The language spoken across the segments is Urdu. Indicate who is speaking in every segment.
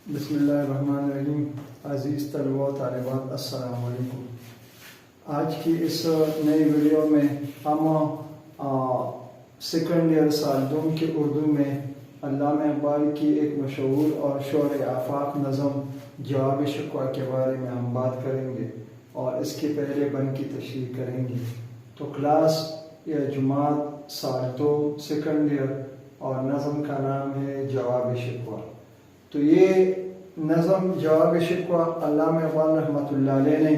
Speaker 1: بسم اللہ الرحمن الرحیم۔ عزیز طلباء و طالبات، السلام علیکم۔ آج کی اس نئی ویڈیو میں ہم سیکنڈ ایئر سال دوم کی اردو میں علامہ اقبال کی ایک مشہور اور شعر آفاق نظم جواب شکوہ کے بارے میں ہم بات کریں گے اور اس کے پہلے بند کی تشریح کریں گے۔ تو کلاس یا جماعت سال دوم سیکنڈ ایئر اور نظم کا نام ہے جواب شکوہ۔ تو یہ نظم جواب شکوہ علامہ اقبال رحمۃ اللہ علیہ نے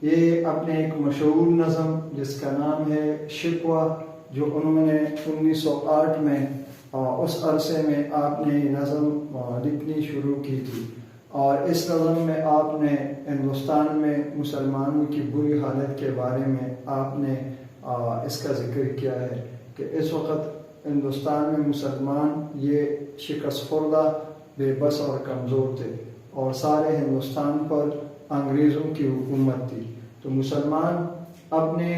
Speaker 1: یہ اپنے ایک مشہور نظم جس کا نام ہے شکوہ، جو انہوں نے 1908 میں اس عرصے میں آپ نے نظم لکھنی شروع کی تھی، اور اس نظم میں آپ نے ہندوستان میں مسلمانوں کی بری حالت کے بارے میں آپ نے اس کا ذکر کیا ہے کہ اس وقت ہندوستان میں مسلمان یہ شکست خوردہ، بے بس اور کمزور تھے، اور سارے ہندوستان پر انگریزوں کی حکومت تھی۔ تو مسلمان اپنے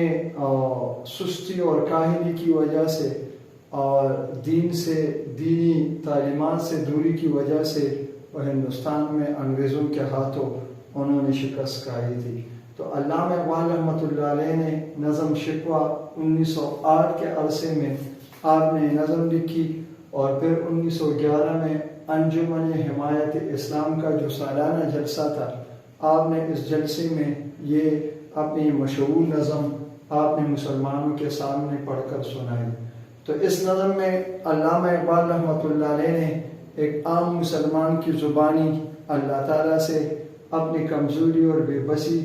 Speaker 1: سستی اور کاہلی کی وجہ سے اور دینی تعلیمات سے دوری کی وجہ سے وہ ہندوستان میں انگریزوں کے ہاتھوں انہوں نے شکست کھائی تھی۔ تو علامہ اقبال رحمۃ اللہ علیہ نے نظم شکوہ 1908 کے عرصے میں آپ نے نظم لکھی، اور پھر 1911 میں انجمن حمایت اسلام کا جو سالانہ جلسہ تھا، آپ نے اس جلسے میں یہ اپنی مشہور نظم آپ نے مسلمانوں کے سامنے پڑھ کر سنائی۔ تو اس نظم میں علامہ اقبال رحمۃ اللہ علیہ نے ایک عام مسلمان کی زبانی اللہ تعالیٰ سے اپنی کمزوری اور بے بسی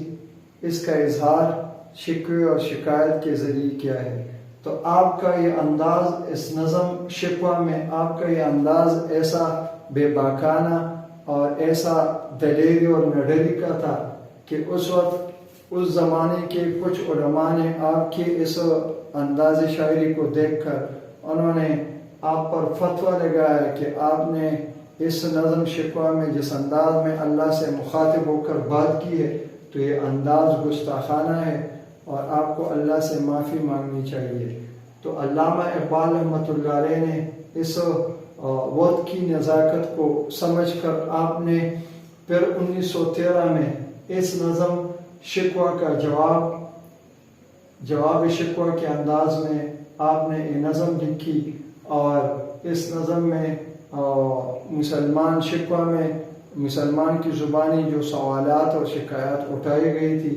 Speaker 1: اس کا اظہار شکوے اور شکایت کے ذریعے کیا ہے۔ تو آپ کا یہ انداز اس نظم شکوہ میں، آپ کا یہ انداز ایسا بے باکانہ اور ایسا دلیری اور نڈری کا تھا کہ اس وقت اس زمانے کے کچھ علماء نے آپ کے اس انداز شاعری کو دیکھ کر انہوں نے آپ پر فتویٰ لگایا کہ آپ نے اس نظم شکوہ میں جس انداز میں اللہ سے مخاطب ہو کر بات کی ہے، تو یہ انداز گستاخانہ ہے اور آپ کو اللہ سے معافی مانگنی چاہیے۔ تو علامہ اقبال رحمۃ اللہ علیہ نے اس وقت کی نزاکت کو سمجھ کر آپ نے پھر 1913 میں اس نظم شکوہ کا جواب شکوہ کے انداز میں آپ نے یہ نظم لکھی، اور اس نظم میں مسلمان شکوہ میں مسلمان کی زبانی جو سوالات اور شکایات اٹھائی گئی تھی،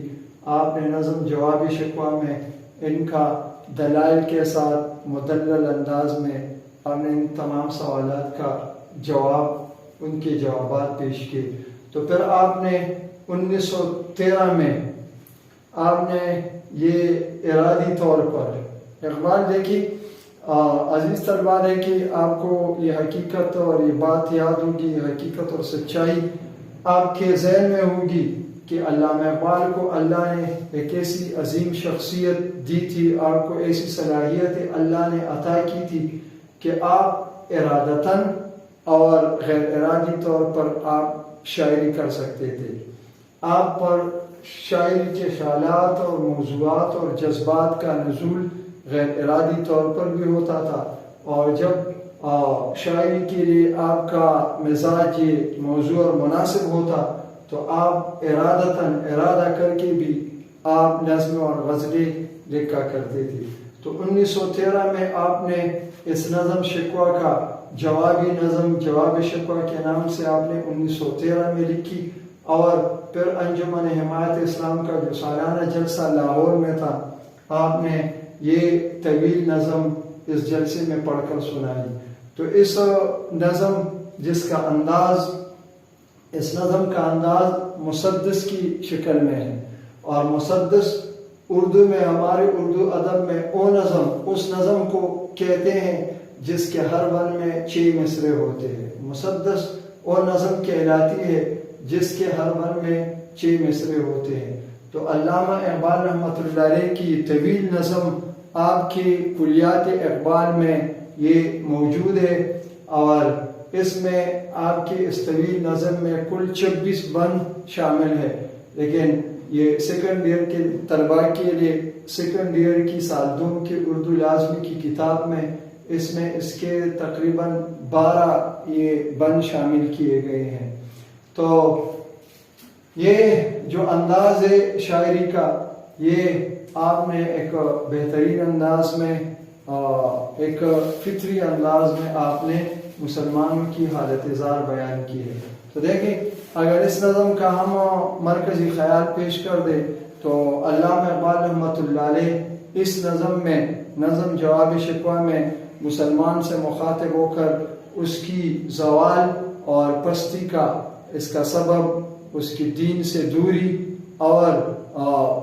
Speaker 1: آپ نے نظم جواب شکوہ میں ان کا دلائل کے ساتھ مدلل انداز میں آپ نے ان تمام سوالات کا جواب، ان کے جوابات پیش کیے۔ تو پھر آپ نے 1913 میں آپ نے یہ ارادی طور پر اقبال دیکھی، عزیز طلباء ہے کہ آپ کو یہ حقیقت اور یہ بات یاد ہوگی، یہ حقیقت اور سچائی آپ کے ذہن میں ہوگی کہ علامہ اقبال کو اللہ نے ایک ایسی عظیم شخصیت دی تھی، آپ کو ایسی صلاحیت اللہ نے عطا کی تھی کہ آپ ارادتاً اور غیر ارادی طور پر آپ شاعری کر سکتے تھے۔ آپ پر شاعری کے خیالات اور موضوعات اور جذبات کا نزول غیر ارادی طور پر بھی ہوتا تھا، اور جب شاعری کے لیے آپ کا مزاج یہ موضوع اور مناسب ہوتا تو آپ ارادہ کر کے بھی آپ نظم اور غزلیں لکھا کرتے تھے۔ تو 1913 میں آپ نے اس نظم شکوہ کا جوابی نظم جواب شکوہ کے نام سے آپ نے 1913 میں لکھی، اور پھر انجمن حمایت اسلام کا جو سالانہ جلسہ لاہور میں تھا، آپ نے یہ طویل نظم اس جلسے میں پڑھ کر سنائی۔ تو اس نظم جس کا انداز، اس نظم کا انداز مسدس کی شکل میں ہے، اور مسدس اردو میں، ہمارے اردو ادب میں اس نظم کو کہتے ہیں جس کے ہر بند میں 6 مصرے ہوتے ہیں۔ مسدس وہ نظم کہلاتی ہے جس کے ہر بند میں 6 مصرے ہوتے ہیں۔ تو علامہ اقبال رحمۃ اللہ علیہ کی طویل نظم آپ کے کلیات اقبال میں یہ موجود ہے، اور اس میں آپ کے اس طویل نظم میں کل 26 بند شامل ہے، لیکن یہ سیکنڈ ایئر کے طلباء کے لیے سیکنڈ ایئر کی سال دوم کی اردو لازمی کی کتاب میں اس کے تقریباً 12 یہ بند شامل کیے گئے ہیں۔ تو یہ جو انداز ہے شاعری کا، یہ آپ نے ایک بہترین انداز میں، ایک فطری انداز میں آپ نے مسلمانوں کی حالت زار بیان کی ہے۔ تو دیکھیں اگر اس نظم کا ہم مرکزی خیال پیش کر دیں تو علامہ اقبال رحمۃ اللہ علیہ اس نظم میں، نظم جواب شکوہ میں مسلمان سے مخاطب ہو کر اس کی زوال اور پستی کا، اس کا سبب اس کی دین سے دوری اور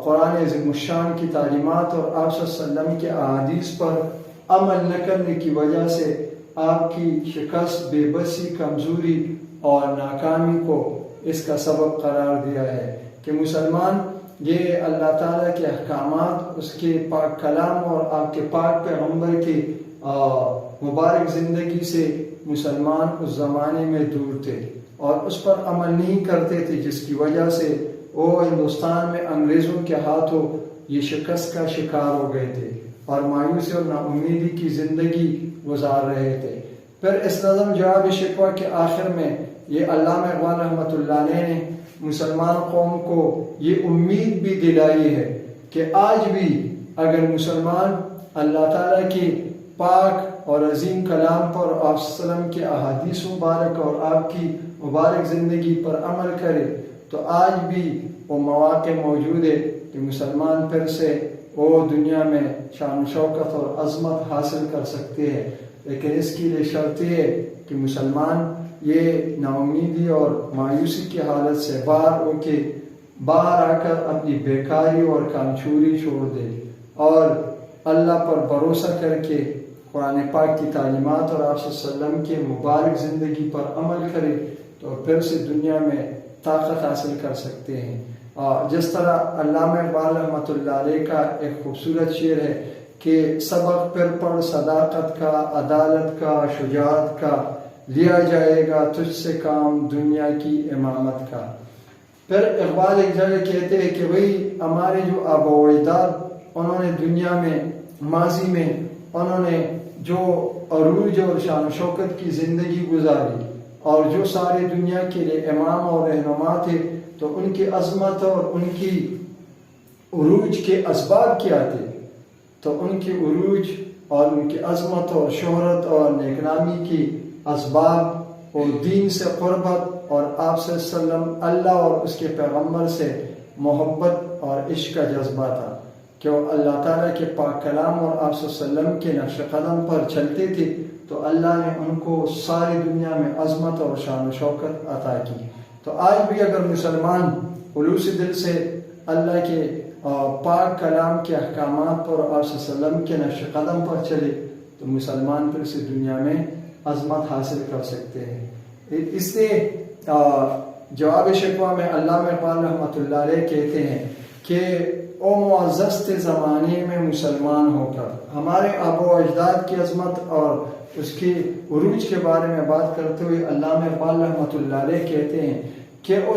Speaker 1: قرآن عظیم الشان کی تعلیمات اور آپ صلی اللہ علیہ وسلم کے احادیث پر عمل نہ کرنے کی وجہ سے آپ کی شکست، بے بسی، کمزوری اور ناکامی کو اس کا سبب قرار دیا ہے کہ مسلمان یہ اللہ تعالیٰ کے احکامات، اس کے پاک کلام اور آپ کے پاک پیغمبر کی مبارک زندگی سے مسلمان اس زمانے میں دور تھے اور اس پر عمل نہیں کرتے تھے، جس کی وجہ سے وہ ہندوستان میں انگریزوں کے ہاتھوں یہ شکست کا شکار ہو گئے تھے اور مایوسی اور نا امیدی کی زندگی گزار رہے تھے۔ پھر اس نظم جواب شکوہ کے آخر میں یہ علامہ اقبال رحمۃ اللہ علیہ نے مسلمان قوم کو یہ امید بھی دلائی ہے کہ آج بھی اگر مسلمان اللہ تعالیٰ کی پاک اور عظیم کلام پر، آپ صلی اللہ علیہ وسلم کے احادیث مبارک اور آپ کی مبارک زندگی پر عمل کرے تو آج بھی وہ مواقع موجود ہے کہ مسلمان پھر سے وہ دنیا میں شان و شوکت اور عظمت حاصل کر سکتے ہیں، لیکن اس کے لیے شرط یہ ہے کہ مسلمان یہ نا امیدی اور مایوسی کی حالت سے باہر آ کر اپنی بیکاری اور کامچوری چھوڑ دے اور اللہ پر بھروسہ کر کے قرآن پاک کی تعلیمات اور آپ صلی اللہ علیہ وسلم کے مبارک زندگی پر عمل کرے تو پھر سے دنیا میں طاقت حاصل کر سکتے ہیں۔ جس طرح علامہ اقبال رحمۃ اللہ علیہ کا ایک خوبصورت شعر ہے کہ سبق پھر پڑھ صداقت کا، عدالت کا، شجاعت کا، لیا جائے گا تجھ سے کام دنیا کی امامت کا۔ پھر اقبال ایک جگہ کہتے ہیں کہ بھئی ہمارے جو آبا و اجداد، انہوں نے دنیا میں ماضی میں انہوں نے جو عروج اور شان و شوکت کی زندگی گزاری اور جو ساری دنیا کے لیے امام اور رہنما تھے، تو ان کی عظمت اور ان کی عروج کے اسباب کیا تھے؟ تو ان کی عروج اور ان کی عظمت اور شہرت اور نیک نامی کی اسباب اور دین سے قربت اور آپ صلی اللہ علیہ وسلم، اللہ اور اس کے پیغمبر سے محبت اور عشق کا جذبہ تھا کہ وہ اللہ تعالیٰ کے پاک کلام اور آپ صلی اللہ علیہ وسلم کے نقش قدم پر چلتے تھے، تو اللہ نے ان کو ساری دنیا میں عظمت اور شان و شوکت عطا کی۔ تو آج بھی اگر مسلمان خلوص دل سے اللہ کے پاک کلام کے احکامات پر اور آپ صلی اللہ علیہ وسلم کے نقش قدم پر چلے تو مسلمان پھر سے دنیا میں عظمت حاصل کر سکتے ہیں۔ اس لیے جواب شکوہ میں علامہ اقبال رحمۃ اللہ علیہ کہتے ہیں کہ او معزز تھے زمانے میں مسلمان ہو کر، ہمارے آبا و اجداد کی عظمت اور اس کی عروج کے بارے میں بات کرتے ہوئے علامہ اقبال رحمۃ اللہ علیہ کہتے ہیں کہ او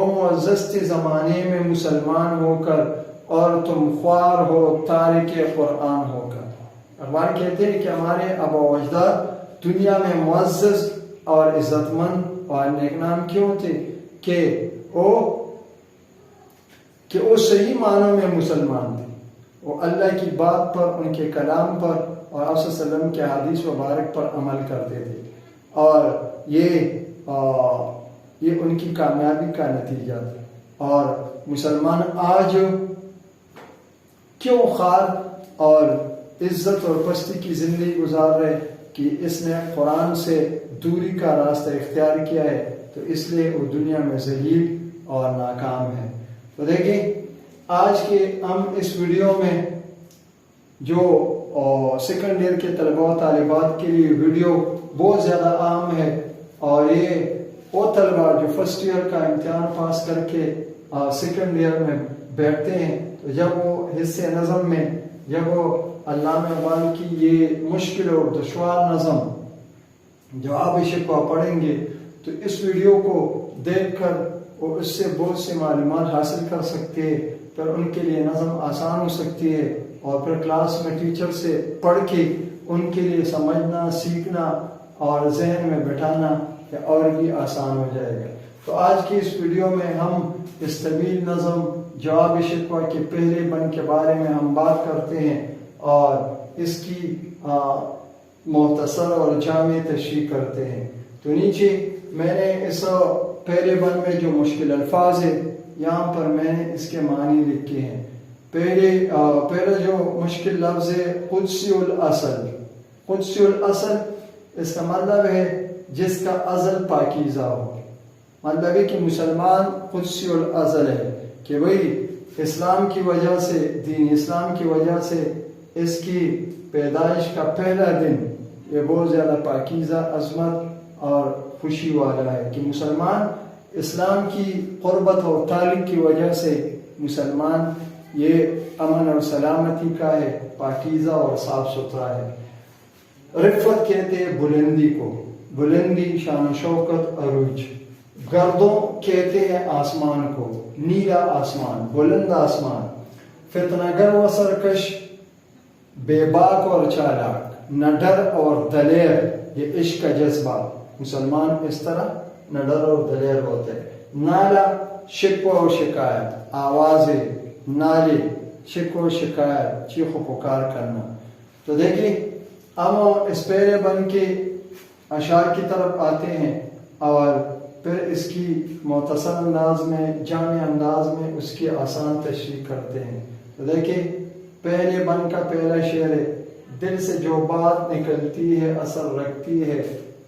Speaker 1: معزز تھے زمانے میں مسلمان ہو کر اور تم خوار ہو تارک قرآن ہو کر۔ اقبال کہتے ہیں کہ ہمارے آبا و اجداد دنیا میں معزز اور عزت مند اور نیک نام کیوں تھے کہ وہ صحیح معنوں میں مسلمان تھے، وہ اللہ کی بات پر، ان کے کلام پر اور آپ صلی اللہ علیہ وسلم کے حدیث مبارک پر عمل کرتے تھے، اور یہ ان کی کامیابی کا نتیجہ تھا۔ اور مسلمان آج کیوں خوار اور عزت اور پستی کی زندگی گزار رہے کہ اس نے قرآن سے دوری کا راستہ اختیار کیا ہے، تو اس لیے وہ دنیا میں ذلیل اور ناکام ہے۔ تو دیکھیں آج کے ہم اس ویڈیو میں جو سیکنڈ ایئر کے طلباء و طالبات کے لیے ویڈیو بہت زیادہ اہم ہے، اور یہ وہ طلباء جو فرسٹ ایئر کا امتحان پاس کر کے سیکنڈ ایئر میں بیٹھتے ہیں، تو جب وہ حصہ نظم میں جب وہ علامہ اقبال کی یہ مشکل اور دشوار نظم جواب شکوہ پڑھیں گے تو اس ویڈیو کو دیکھ کر وہ اس سے بہت سی معلومات حاصل کر سکتے ہیں، پھر ان کے لیے نظم آسان ہو سکتی ہے، اور پھر کلاس میں ٹیچر سے پڑھ کے ان کے لیے سمجھنا، سیکھنا اور ذہن میں بٹھانا اور بھی آسان ہو جائے گا۔ تو آج کی اس ویڈیو میں ہم اس طویل نظم جواب شکوہ کے پہلے بند کے بارے میں ہم بات کرتے ہیں اور اس کی مختصر اور جامع تشریح کرتے ہیں۔ تو نیچے میں نے اس پہلے بند میں جو مشکل الفاظ ہے یہاں پر میں نے اس کے معنی لکھے ہیں۔ پہلا جو مشکل لفظ ہے قدسی الاصل۔ قدسی الاصل اس کا مطلب ہے جس کا ازل پاکیزہ ہو، مطلب ہے کہ مسلمان قدسی الاصل ہے، کہ وہی اسلام کی وجہ سے، دین اسلام کی وجہ سے اس کی پیدائش کا پہلا دن یہ بہت زیادہ پاکیزہ، عظمت اور خوشی والا ہے، کہ مسلمان اسلام کی قربت اور تعلق کی وجہ سے مسلمان یہ امن اور سلامتی کا ہے، پاکیزہ اور صاف ستھرا ہے۔ رفت کہتے ہیں بلندی کو، بلندی، شان و شوکت، عروج۔ گردوں کہتے ہیں آسمان کو، نیلا آسمان، بلند آسمان۔ فتنہ گر و سرکش، بے باک اور چالاک، نہ ڈر اور دلیر، یہ عشق کا جذبہ، مسلمان اس طرح نہ ڈر اور دلیر ہوتے ہیں۔ نالا، شکوہ و شکایت، آوازیں، نالے، شکوہ و شکایت، چیخ و پکار کرنا۔ تو دیکھیں ہم اس پہلے بند کے اشعار کی طرف آتے ہیں اور پھر اس کی مختصر انداز میں، جامع انداز میں اس کی آسان تشریح کرتے ہیں۔ تو دیکھیں پہلے بند کا پہلا شعر ہے، دل سے جو بات نکلتی ہے اثر رکھتی ہے،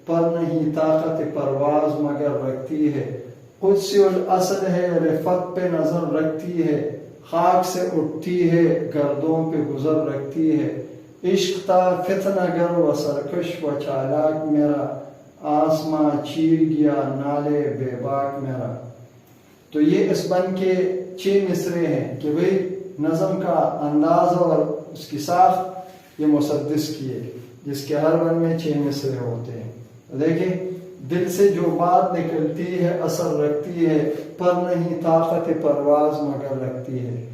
Speaker 1: پر نہیں طاقت پرواز مگر رکھتی ہے۔ قدسی الاصل ہے، رفت پہ نظر رکھتی ہے، خاک سے اٹھتی ہے، گردوں پہ گزر رکھتی ہے۔ عشق تا فتنہ گر و سرکش و چالاک میرا، آسماں چیر گیا نالے بے باک میرا۔ تو یہ اس بند کے 6 مصرے ہیں کہ بھئی نظم کا انداز اور اس کی ساخت یہ مسدس کی ہے، جس کے ہر بند میں 6 مصرے ہوتے ہیں۔ دیکھیں دل سے جو بات نکلتی ہے اثر رکھتی ہے، پر نہیں طاقت پرواز مگر رکھتی ہے۔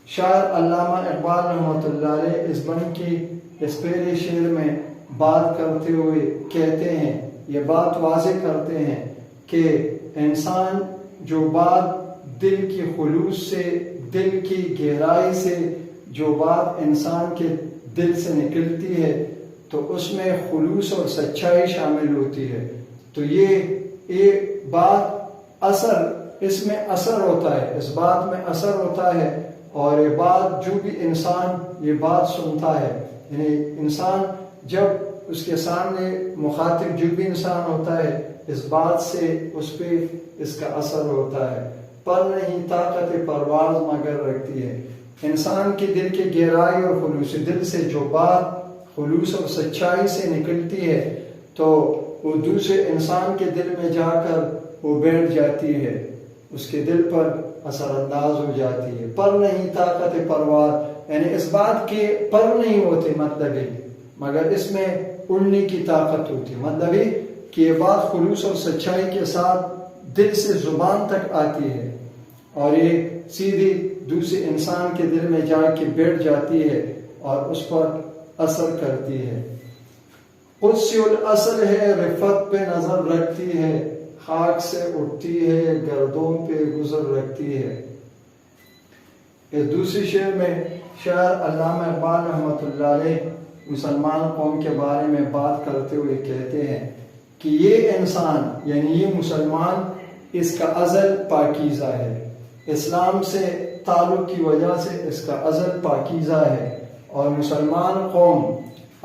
Speaker 1: شاعر علامہ اقبال رحمۃ اللہ علیہ اس بند کی اس پہلے شعر میں بات کرتے ہوئے کہتے ہیں، یہ بات واضح کرتے ہیں کہ انسان جو بات دل کی خلوص سے، دل کی گہرائی سے جو بات انسان کے دل سے نکلتی ہے تو اس میں خلوص اور سچائی شامل ہوتی ہے۔ تو یہ بات اثر، اس میں اثر ہوتا ہے، اس بات میں اثر ہوتا ہے، اور یہ بات جو بھی انسان یہ بات سنتا ہے، یعنی انسان جب اس کے سامنے مخاطب جو بھی انسان ہوتا ہے اس بات سے اس پہ اس کا اثر ہوتا ہے۔ پر نہیں طاقت پرواز مگر رکھتی ہے، انسان کے دل کے گہرائی اور خلوص دل سے جو بات خلوص اور سچائی سے نکلتی ہے تو وہ دوسرے انسان کے دل میں جا کر وہ بیٹھ جاتی ہے، اس کے دل پر اثر انداز ہو جاتی ہے۔ پر نہیں طاقت پرواز، یعنی اس بات کے پر نہیں ہوتے، مطلب ہے مگر اس میں اڑنے کی طاقت ہوتی ہے، مطلب ہے کہ یہ بات خلوص اور سچائی کے ساتھ دل سے زبان تک آتی ہے اور یہ سیدھی دوسرے انسان کے دل میں جا کے بیٹھ جاتی ہے اور اس پر اثر کرتی ہے۔ قدسی الاصل ہے، رفت پہ نظر رکھتی ہے، خاک سے اٹھتی ہے، گردوں پہ گزر رکھتی ہے۔ اس دوسری شعر میں شاعر علامہ اقبال رحمۃ اللہ علیہ مسلمان قوم کے بارے میں بات کرتے ہوئے کہتے ہیں کہ یہ انسان یعنی یہ مسلمان اس کا ازل پاکیزہ ہے، اسلام سے تعلق کی وجہ سے اس کا ازل پاکیزہ ہے، اور مسلمان قوم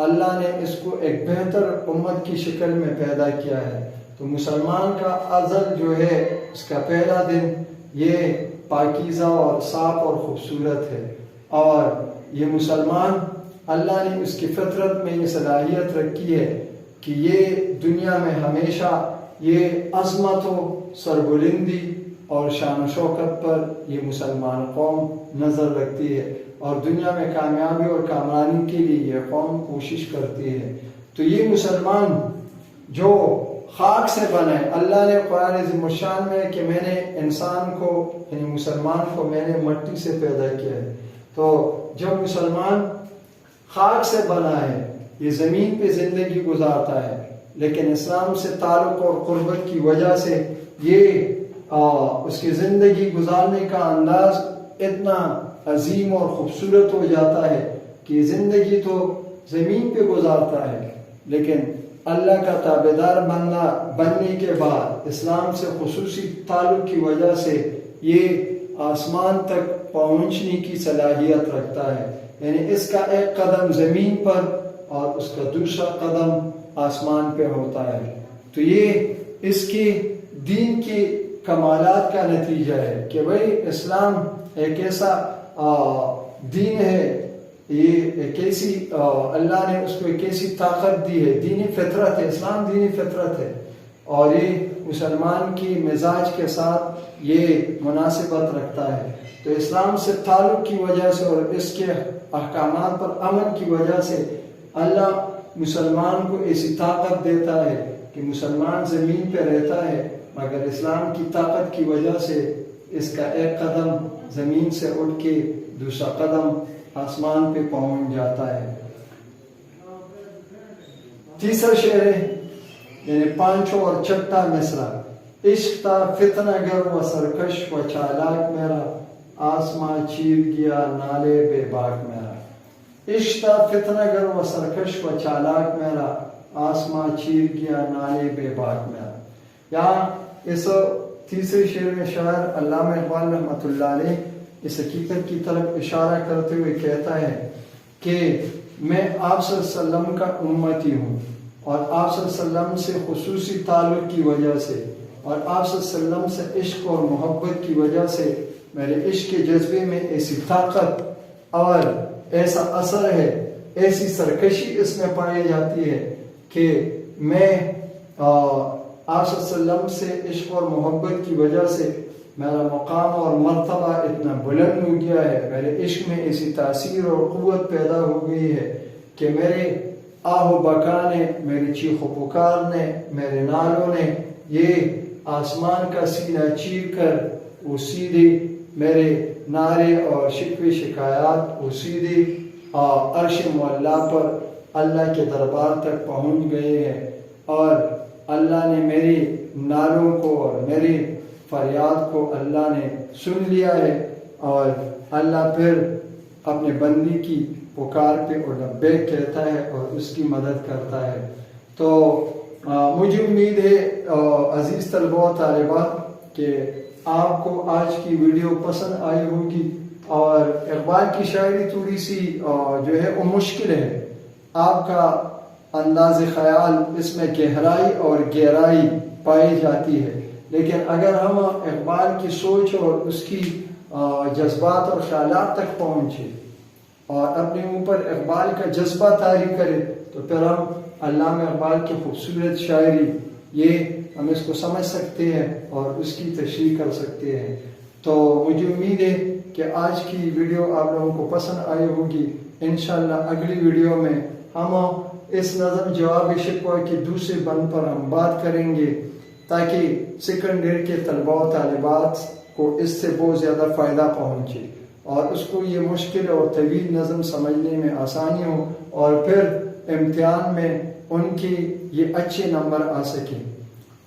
Speaker 1: اللہ نے اس کو ایک بہتر امت کی شکل میں پیدا کیا ہے۔ تو مسلمان کا ازل جو ہے اس کا پہلا دن یہ پاکیزہ اور صاف اور خوبصورت ہے، اور یہ مسلمان اللہ نے اس کی فطرت میں یہ صلاحیت رکھی ہے کہ یہ دنیا میں ہمیشہ یہ عظمت و سربلندی اور شان و شوکت پر یہ مسلمان قوم نظر رکھتی ہے، اور دنیا میں کامیابی اور کامرانی کے لیے یہ قوم کوشش کرتی ہے۔ تو یہ مسلمان جو خاک سے بنا ہے، اللہ نے قرآن عظیم الشان میں کہ میں نے انسان کو یعنی مسلمان کو میں نے مٹی سے پیدا کیا ہے، تو جب مسلمان خاک سے بنا ہے، یہ زمین پہ زندگی گزارتا ہے، لیکن اسلام سے تعلق اور قربت کی وجہ سے یہ اس کی زندگی گزارنے کا انداز اتنا عظیم اور خوبصورت ہو جاتا ہے کہ زندگی تو زمین پہ گزارتا ہے، لیکن اللہ کا تابعدار بننے کے بعد اسلام سے خصوصی تعلق کی وجہ سے یہ آسمان تک پہنچنے کی صلاحیت رکھتا ہے، یعنی اس کا ایک قدم زمین پر اور اس کا دوسرا قدم آسمان پہ ہوتا ہے۔ تو یہ اس کی دین کی کمالات کا نتیجہ ہے کہ بھئی اسلام ایک ایسا دین ہے، یہ ایک ایسی اللہ نے اس کو ایک ایسی طاقت دی ہے، دینی فطرت ہے، اسلام دینی فطرت ہے، اور یہ مسلمان کی مزاج کے ساتھ یہ مناسبت رکھتا ہے۔ تو اسلام سے تعلق کی وجہ سے اور اس کے احکامات پر عمل کی وجہ سے اللہ مسلمان کو ایسی طاقت دیتا ہے کہ مسلمان زمین پہ رہتا ہے، مگر اسلام کی طاقت کی وجہ سے اس کا ایک قدم زمین سے اٹھ کے دوسرا قدم آسمان پہ پہنچ جاتا ہے۔ تیسرا شعر ہے، یعنی پانچواں اور چھٹا مصرع، عشق تا فتنہ گر و سرکش و چالاک میرا، آسماں چیر گیا نالے بے باک میرا۔ عشق تا فتنہ گر و سرکش و چالاک میرا، آسماں چیر گیا نالے بے باک میرا۔ یہاں اس تیسرے شعر میں شاعر علامہ اقبال رحمۃ اللہ علیہ اس حقیقت کی طرف اشارہ کرتے ہوئے کہتا ہے کہ میں آپ صلی اللہ علیہ وسلم کا امتی ہوں، اور آپ صلی اللہ علیہ وسلم سے خصوصی تعلق کی وجہ سے اور آپ صلی اللہ علیہ وسلم سے عشق اور محبت کی وجہ سے میرے عشق کے جذبے میں ایسی طاقت اور ایسا اثر ہے، ایسی سرکشی اس میں پائی جاتی ہے کہ میں آپ صلی اللہ علیہ وسلم سے عشق اور محبت کی وجہ سے میرا مقام اور مرتبہ اتنا بلند ہو گیا ہے، میرے عشق میں ایسی تاثیر اور قوت پیدا ہو گئی ہے کہ میرے آہ و بکا نے، میری چیخ و پکار نے، میرے نالوں نے یہ آسمان کا سینہ چیر کر وہ سیدھے میرے نعرے اور شکوے شکایات وہ سیدھے عرش معلیٰ پر اللہ کے دربار تک پہنچ گئے ہیں، اور اللہ نے میری نالوں کو اور میری فریاد کو اللہ نے سن لیا ہے، اور اللہ پھر اپنے بندی کی پکار پہ اور لبیک کہتا ہے اور اس کی مدد کرتا ہے۔ تو مجھے امید ہے عزیز طلبہ و طالبات کہ آپ کو آج کی ویڈیو پسند آئی ہوگی، اور اقبال کی شاعری تھوڑی سی جو ہے وہ مشکل ہے، آپ کا انداز خیال اس میں گہرائی اور گہرائی پائی جاتی ہے، لیکن اگر ہم اقبال کی سوچ اور اس کی جذبات اور خیالات تک پہنچے اور اپنے اوپر اقبال کا جذبہ طاری کرے تو پھر ہم علامہ اقبال کی خوبصورت شاعری یہ ہم اس کو سمجھ سکتے ہیں اور اس کی تشریح کر سکتے ہیں۔ تو مجھے امید ہے کہ آج کی ویڈیو آپ لوگوں کو پسند آئی ہوگی۔ انشاءاللہ اگلی ویڈیو میں ہم اس نظم جواب شکوہ کے دوسرے بند پر ہم بات کریں گے، تاکہ سیکنڈ ایئر کے طلباء و طالبات کو اس سے بہت زیادہ فائدہ پہنچے اور اس کو یہ مشکل اور طویل نظم سمجھنے میں آسانی ہو، اور پھر امتحان میں ان کی یہ اچھے نمبر آ سکیں۔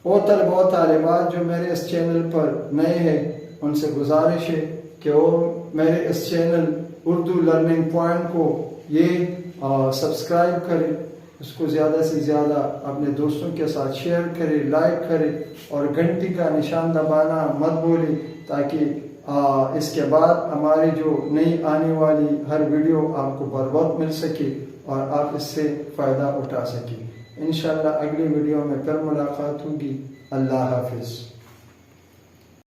Speaker 1: وہ طلباء و طالبات جو میرے اس چینل پر نئے ہیں ان سے گزارش ہے کہ وہ میرے اس چینل اردو لرننگ پوائنٹ کو یہ سبسکرائب کریں، اس کو زیادہ سے زیادہ اپنے دوستوں کے ساتھ شیئر کریں، لائک کریں، اور گھنٹی کا نشان دبانا مت بھولیں، تاکہ اس کے بعد ہماری جو نئی آنے والی ہر ویڈیو آپ کو بر وقت مل سکے اور آپ اس سے فائدہ اٹھا سکیں۔ انشاءاللہ اگلی ویڈیو میں پھر ملاقات ہوگی۔ اللہ حافظ۔